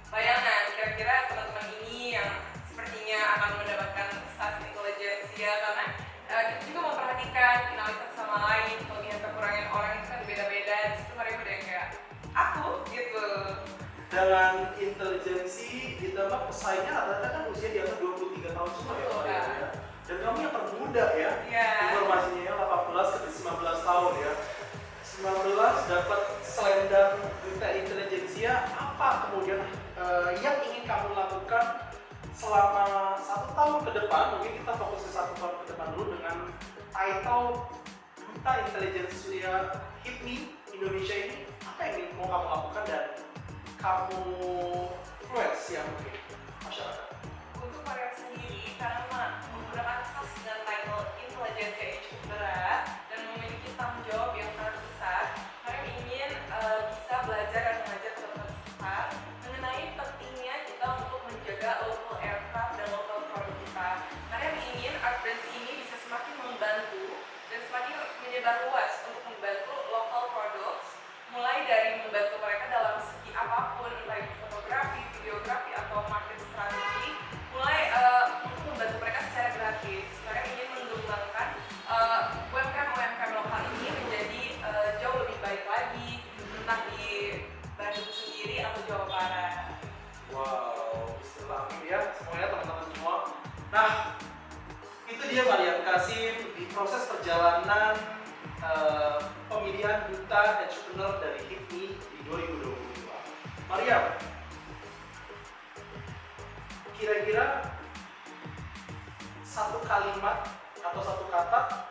bayangan kira-kira teman-teman ini yang sepertinya akan mendapatkan prestasi intelijensia, karena kita juga memperhatikan finalitas sama lain, kelebihan kekurangan orang itu kan beda-beda. Di situ mereka udah yang kayak aku gitu. Dengan intelijensi ditambah pesaingnya rata-rata kan usia di atas 23 tahun semua ya, Pak, ya. Dan kamu yang termuda ya. Iya. Informasinya ya 18 ke 19 tahun ya. 19 dapat selendang duta intelijensia. Apa kemudian yang ingin kamu lakukan selama 1 tahun ke depan? Mungkin kita fokus ke 1 tahun ke depan dulu dengan title duta intelijensia HIPMI Indonesia ini. Apa yang ingin mau kamu lakukan dan kamu influence yang mungkin masyarakat? Untuk Mariam sendiri, karena menggunakan status dengan title intelijensia yang cukup berat dan memiliki tanggung jawab yang sangat besar, Mariam ingin bisa belajar dan mengajar ke teman-teman sekitar mengenai pentingnya kita untuk menjaga local aircraft dan local produk kita. Mariam ingin art brands ini bisa semakin membantu dan semakin menyebar luas untuk membantu local products, mulai dari membantu mereka dalam segi apapun, entah itu fotografi, videografi, atau marketing dia Mariam Kasim di proses perjalanan pemilihan Duta Entrepreneur dari HIPMI di 2022. Mariam, kira-kira satu kalimat atau satu kata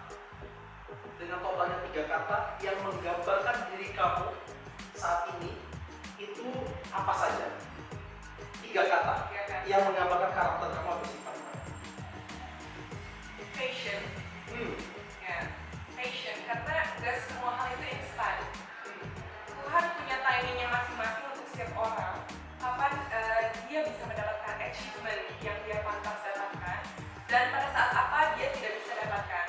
dengan totalnya 3 kata yang menggambarkan diri kamu saat ini itu apa saja? 3 kata Ya kan? yang menggambarkan karakter kamu atau sifat kamu. Passion. Ya, passion. Karena nggak semua hal itu instan. Tuhan punya timingnya masing-masing untuk setiap orang. Kapan dia bisa mendapatkan achievement yang dia pantas dapatkan, dan pada saat apa dia tidak bisa dapatkan.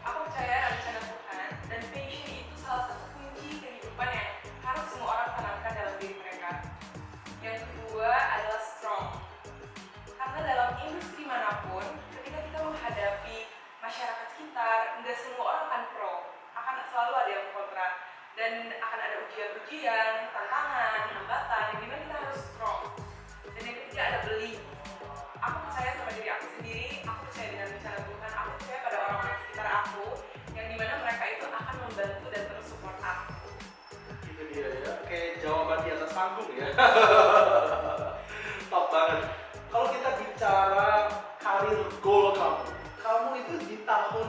Aku percaya rencana Tuhan, dan passion itu salah satu kunci kehidupan yang harus semua orang tanamkan dalam diri mereka. Yang kedua adalah strong. Karena dalam industri manapun, ketika kita menghadapi masyarakat sekitar, nggak semua orang akan pro, akan selalu ada yang kontra, dan akan ada ujian-ujian, tantangan, hambatan, yang dimana kita harus strong. Dan yang ketiga ada belief. Aku percaya sama diri aku sendiri, aku percaya dengan rencana Tuhan, aku percaya pada orang-orang sekitar aku, yang dimana mereka itu akan membantu dan terus support aku. Itu dia ya, kayak jawaban di atas panggung ya. Top banget. Kalau kita bicara karir goal kamu, kamu itu di tahun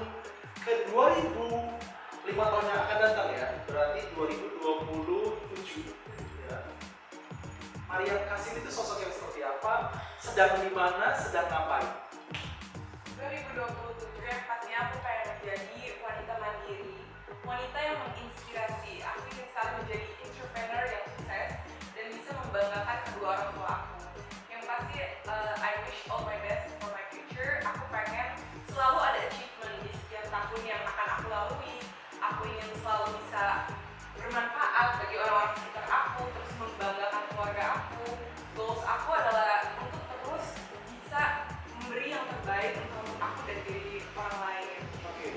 ke 2005 tahun yang akan datang ya, berarti 2027 ya. Mariam Kasim itu sosok yang seperti apa? Sedang di mana? Sedang ngapain? 2027 yang pastinya aku pengen menjadi wanita mandiri, wanita yang menginspirasi. Aku ingin selalu menjadi entrepreneur yang sukses dan bisa membanggakan kedua orang tua aku. Yang pasti I wish all my best for my future. Aku pengen selalu ada achievement di setiap tahun yang akan aku lalui. Aku ingin selalu bisa bermanfaat bagi orang-orang sekitar aku, terus membanggakan keluarga aku. Goals aku adalah untuk terus bisa memberi yang terbaik untuk aku dan diri orang lain. Oke,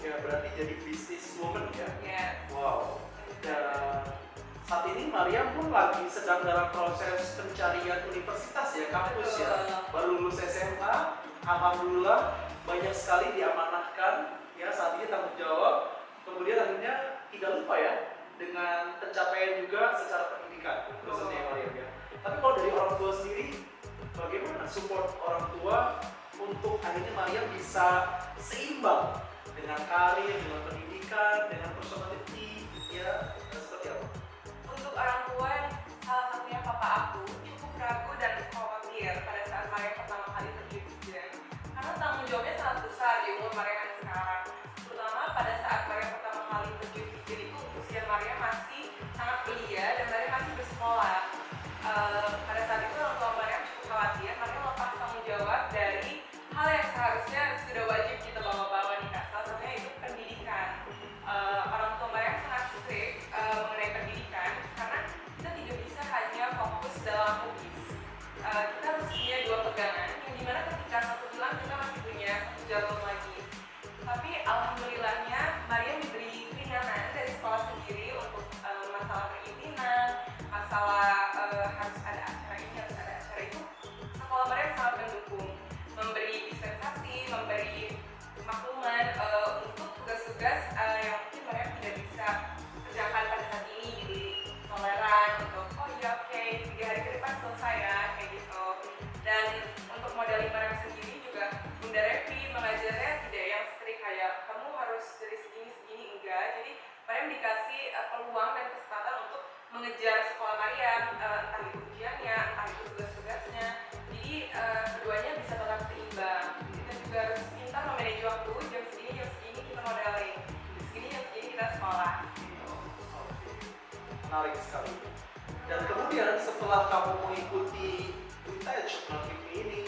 ya berarti jadi business woman ya. Ya. Wow. Dan saat ini Mariam pun lagi sedang dalam proses pencarian universitas ya, kampus ya. Baru lulus SMA, alhamdulillah banyak sekali diamanahkan ya, saat ini tanggung jawab. Kemudian akhirnya tidak lupa ya dengan pencapaian juga secara pendidikan khususnya Mariam ya. Tapi kalau dari orang tua sendiri, bagaimana support orang tua untuk akhirnya Mariam bisa seimbang dengan karir, dengan pendidikan, dengan personality ya, seperti apa? Untuk orang tua, salah satunya papa aku cukup ragu dan khawatir pada saat Maria pertama kali pergi ujian, karena tanggung jawabnya sangat besar di umur Maria yang sekarang. Terutama pada saat Maria pertama kali pergi ujian itu usia Maria masih sangat belia dan Maria masih bersekolah. Pada saat itu orang tua Maria cukup khawatir, Maria melepas tanggung jawab dari hal yang seharusnya sudah wajib kita bawa-bawa nih Kak. Salah satunya itu pendidikan. Orang tua Maria sangat strict mengenai pendidikan, karena kita tidak bisa hanya fokus dalam hobis. Kita harus punya 2 pegangan, yang dimana ketika satu hilang kita masih punya satu jalur lagi. Tapi alhamdulillahnya Maria diberi keringanan dari sekolah sendiri untuk masalah perizinan, masalah harus ada acara ini, harus ada acara itu. Sekolah Maria sangat mendukung, memberi dispensasi, memberi makluman untuk tugas-tugas yang mungkin Maria tidak bisa kerjakan pada saat ini, jadi toleran untuk oh ya oke, 3 hari ke depan selesai ya, kayak gitu. Dan untuk modal Maria sendiri juga Bunda Revi mengajarnya tidak yang strict kayak kamu harus dari segini enggak. Jadi Maria dikasih peluang dan kesempatan untuk mengejar sekolah Maria, entah itu ujiannya, entah itu tugas-tugasnya. Jadi keduanya bisa tetap seimbang. Kita juga harus pintar memanage waktu, jam segini kita modeling, jam segini kita sekolah. Gitu. Menarik sekali. Dan kemudian setelah kamu mengikuti Duta Entrepreneur HIPMI ini,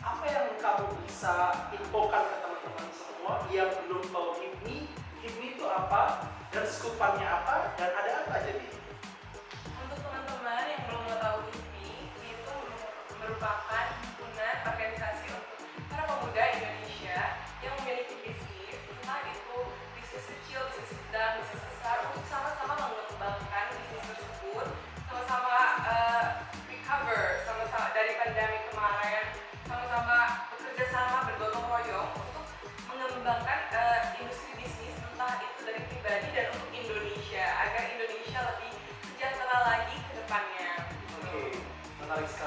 apa yang kamu bisa infokan ke teman-teman semua yang belum tahu HIPMI itu apa, dan skupannya apa, dan ada apa aja di HIPMI? Untuk teman-teman yang belum tahu HIPMI, itu merupakan himpunan organisasi untuk para pemuda Indonesia yang memiliki bisnis, entah itu bisnis kecil, bisnis sedang, bisnis besar, untuk sama-sama mengembangkan bisnis tersebut, sama-sama recover, sama-sama dari pandemi kemarin, sama-sama bekerja sama bergotong royong untuk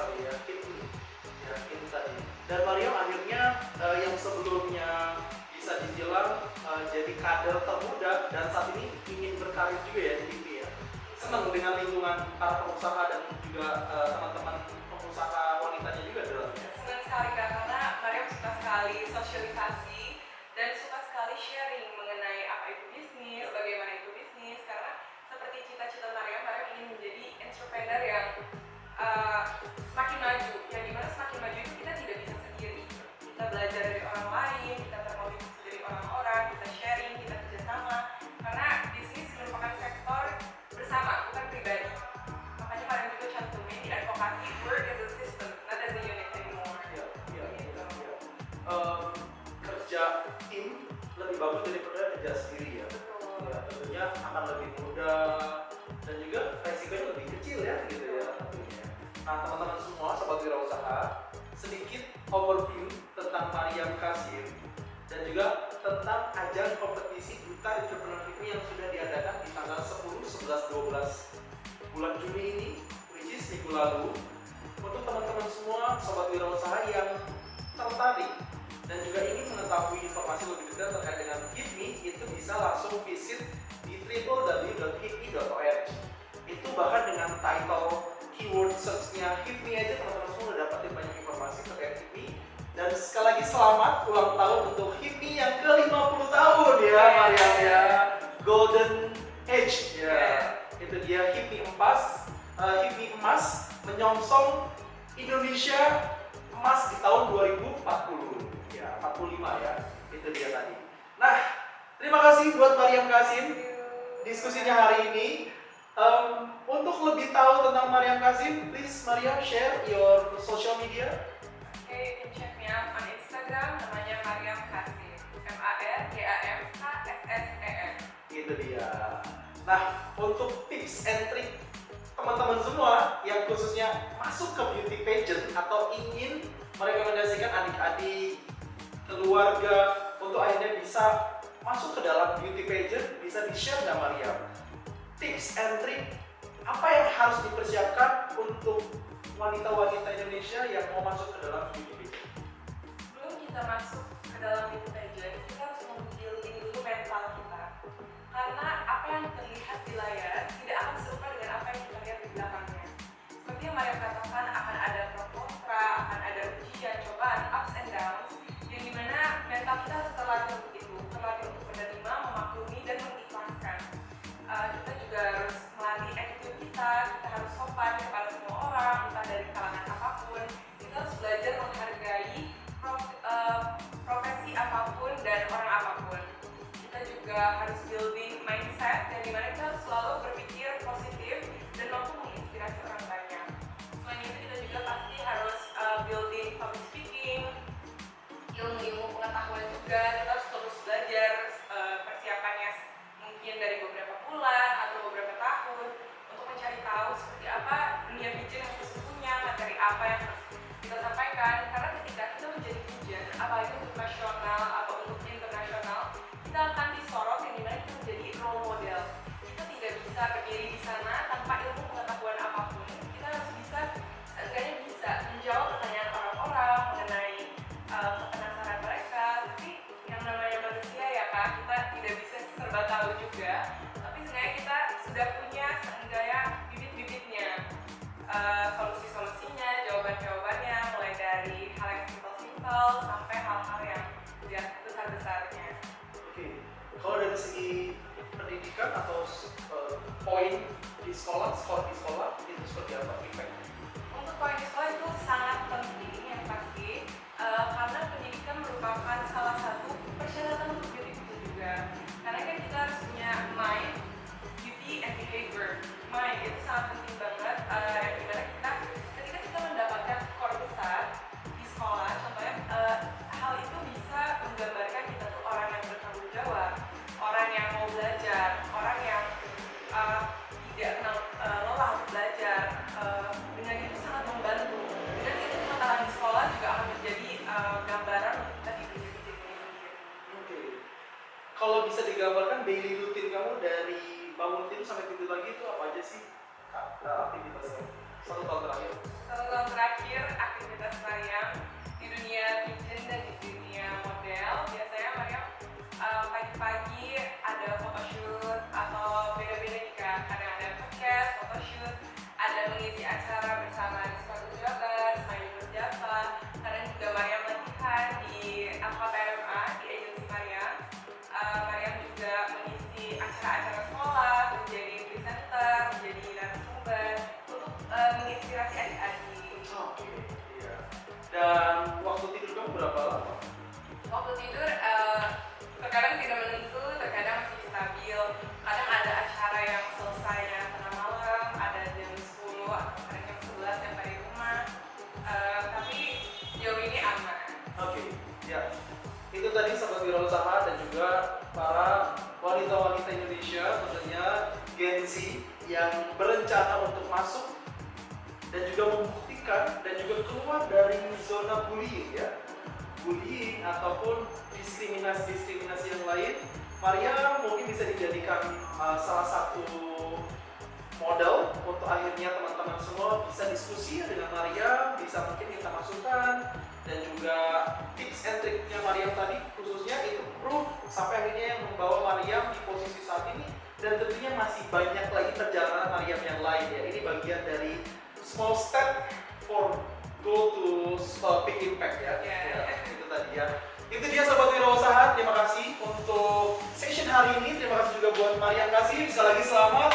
tadi ya, Hipmi. Ya, ini tadi. Dan Mariam akhirnya yang sebelumnya bisa dibilang jadi kader termuda dan saat ini ingin berkarir juga ya di Hipmi ya. Senang dengan lingkungan para pengusaha dan juga teman-teman pengusaha wanitanya juga di dalamnya. Senang sekali Kak, karena Mariam suka sekali sosialisasi dan suka sekali sharing mengenai apa itu bisnis, bagaimana itu bisnis. Karena seperti cita-cita Mariam, Mariam ingin menjadi entrepreneur yang semakin maju. Yang dimana semakin maju itu kita tidak bisa sendiri. Kita belajar dari orang lain, kita termotivasi dari orang-orang, kita sharing, kita kerjasama. Karena bisnis merupakan sektor bersama, bukan pribadi. Makanya Mariam juga cantumin di advokasi work as a system, not as a unit anymore. Ya, ya, Gitu. ya. Kerja tim lebih bagus daripada kerja sendiri ya. Betul. Ya, tentunya akan lebih mudah dan juga resikonya lebih kecil ya gitu ya tentunya. Nah teman-teman semua sobat wirausaha, sedikit overview tentang Mariam Kasim dan juga tentang ajang kompetisi Duta Entrepreneur Hipmi yang sudah diadakan di tanggal 10, 11, 12 bulan Juni ini, which is minggu lalu. Untuk teman-teman semua sobat wirausaha yang tertarik dan juga ingin mengetahui informasi lebih detail terkait dengan Hipmi, itu bisa langsung visit di www.hipmi.org. Itu bahkan dengan title keyword search-nya Hipmi aja teman-teman semua udah dapatin banyak informasi terkait Hipmi. Dan sekali lagi selamat ulang tahun untuk Hipmi yang ke-50 tahun ya Mariam ya. Golden Age ya. Itu dia Hipmi emas menyongsong Indonesia emas di tahun 2040 ya, 45 ya. Itu dia tadi. Nah, terima kasih buat Mariam Kasim diskusinya hari ini. Untuk lebih tahu tentang Mariam Kasim, please Mariam share your social media. Okay, you can check me out on Instagram, namanya Mariam Kasim, MARYAMKSSEN. Itu dia. Nah, untuk tips and trick teman-teman semua yang khususnya masuk ke beauty pageant atau ingin merekomendasikan adik-adik, keluarga untuk akhirnya bisa masuk ke dalam beauty pageant, bisa di-share nggak Mariam? Tips and trick apa yang harus dipersiapkan untuk wanita-wanita Indonesia yang mau masuk ke dalam beauty pageant? Sebelum kita masuk ke dalam beauty pageant, kita harus membuilding dulu mental kita. Karena apa yang terlihat di layar tidak akan serupa dengan apa yang kita lihat di belakangnya. Seperti yang Mariam katakan, akan ada pro kontra, akan ada ujian, cobaan, ups and downs, yang dimana mental kita harus terlatih untuk itu, terlatih untuk menerima, memaklumi, dan mengikhlaskan. Kita juga harus melatih attitude kita harus sopan kepada semua orang, entah dari kalangan apapun. Kita harus belajar menghargai profesi apapun dan orang apapun. Kita juga harus building mindset yang dimana kita harus selalu berpikir positif dan mampu menginspirasi orang banyak. Selain itu kita juga pasti harus building public speaking, ilmu-ilmu pengetahuan juga. Kita harus terus belajar, persiapannya mungkin dari beberapa bulan atau beberapa tahun untuk mencari tahu seperti apa dunia pigeon yang sesungguhnya, materi apa yang harus kita sampaikan. Karena ketika kita menjadi pigeon, apalagi untuk nasional atau untuk internasional, kita akan disorot yang dimana kita menjadi role model. Kita tidak bisa berdiri di sana tanpa ilmu pengetahuan apapun. Kita harus bisa, seenggaknya bisa menjawab pertanyaan orang-orang mengenai kepenasaran mereka. Tapi yang namanya manusia ya Kak, kita tidak bisa serba tahu juga. Tapi sebenarnya kita sudah punya seenggaknya bibit-bibitnya, solusi-solusinya, jawaban-jawabannya, mulai dari hal yang simpel-simpel sampai hal-hal yang besar-besarnya. Oke, kalau dari segi pendidikan atau poin di sekolah, skor di sekolah itu seperti apa impact-nya? Untuk poin di sekolah itu sangat penting yang pasti, karena pendidikan merupakan salah satu persyaratan untuk beauty pageant juga. Karena kan kita harus punya mind, beauty, and behavior. Mind itu sangat penting banget, yang dimana kita ketika kita mendapatkan skor besar di sekolah, contohnya hal itu bisa menggambarkan kita tuh orang yang bertanggung jawab, orang yang mau belajar, orang yang tidak kenal lelah untuk belajar. Dengan itu sangat membantu. Dan itu pengetahuan di sekolah juga akan menjadi gambaran untuk kita di beauty pageant ini sendiri. Oke. Kalau bisa digambarkan daily routine kamu dari bangun tidur sampai tidur lagi itu apa aja sih aktivitasnya? 1 tahun terakhir? 1 tahun terakhir aktivitas Mariam di dunia pageant dan di dunia model, biasanya Mariam pagi-pagi ada photoshoot atau beda-beda nih Kak. Kadang ada podcast, photoshoot, ada mengisi acara bersama di Sepatu Jabar, Smiling Java. Kadang juga Mariam latihan di Alpha PMA di agensi Mariam. Mariam juga mengisi acara-acara sekolah, menjadi presenter, menjadi narasumber untuk menginspirasi adik-adik. Oke, iya. Dan waktu tidur kamu berapa lama? Waktu tidur terkadang tidak menentu, terkadang masih stabil. Kadang ada acara yang selesainya tengah malam, ada jam 10 atau kadang jam 11 sampai di rumah. Tapi sejauh ini aman. Oke, ya. Itu tadi sahabat wirausaha dan juga para wanita-wanita Indonesia, tentunya Gen Z yang berencana untuk masuk dan juga membuktikan dan juga keluar dari zona bullying ya. Bullying ataupun diskriminasi yang lain. Maria mungkin bisa dijadikan salah satu model untuk akhirnya teman-teman semua bisa diskusi dengan Maria, bisa mungkin minta masukan dan juga tips and triknya Mariam tadi khususnya itu proof sampai akhirnya yang membawa Mariam di posisi saat ini, dan tentunya masih banyak lagi perjalanan Mariam yang lain ya. Ini bagian dari small step for go to big impact ya. Ya, itu tadi ya. Itu dia sahabat wirausaha, terima kasih untuk session hari ini. Terima kasih juga buat Mariam Kasih. Sekali lagi selamat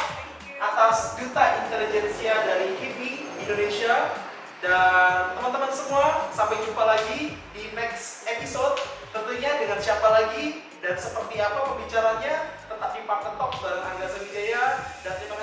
atas Duta Intelijensia dari HIPMI Indonesia. Dan teman-teman semua, sampai jumpa lagi di next episode. Tentunya dengan siapa lagi dan seperti apa pembicaranya, tetap di Park Talk bareng Angga Sriwijaya. Dan terima kasih